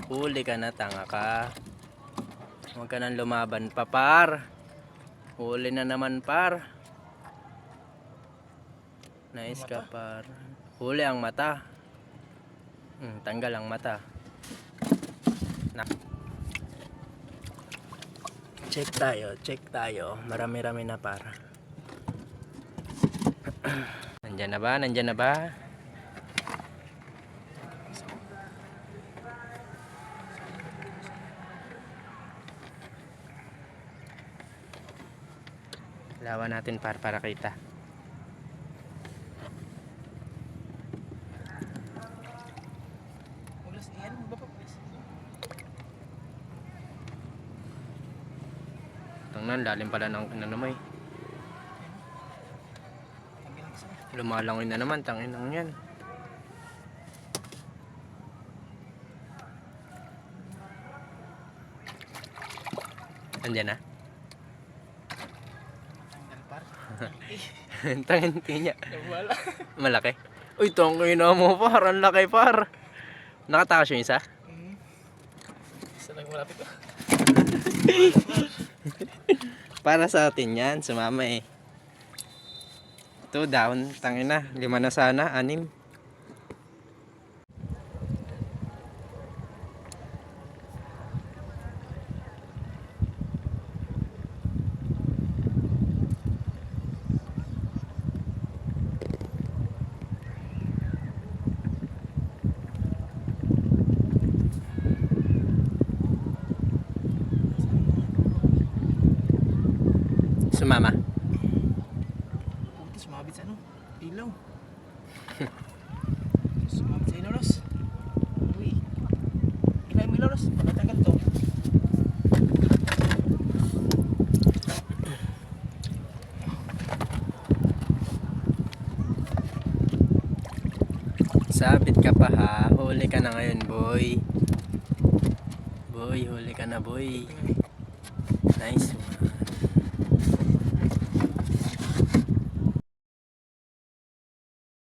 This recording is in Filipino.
Huli ka na, tanga ka. Huwag ka nang lumaban pa, par. Huli na naman, par. Nice ka, par. Huli ang mata. Tanggal ang mata. Nak. Check tayo. Marami-rami na, par. Nandyan na ba? Lawan natin para kita. Tangnan, lalim pala ng naman eh. Lumalangin na naman, tangin ang yan. Andyan na. Tangin niya. Malaki. Uy, tangin na mo, par. Ang laki, par. Nakatakas yung isa? Isa lang malapit ko. Para sa atin yan, sumama eh. Ito down, tangin na. 5 na sana, 6. Sumama. Sumabit sa ano? Ilaw. Sumabit sa ilaw, Ros. Uy. Kinain mo ilaw, Ros. Pagkatanggal to. Sabit ka pa ha. Huli ka na ngayon, boy. Boy, huli ka na, boy. Nice one.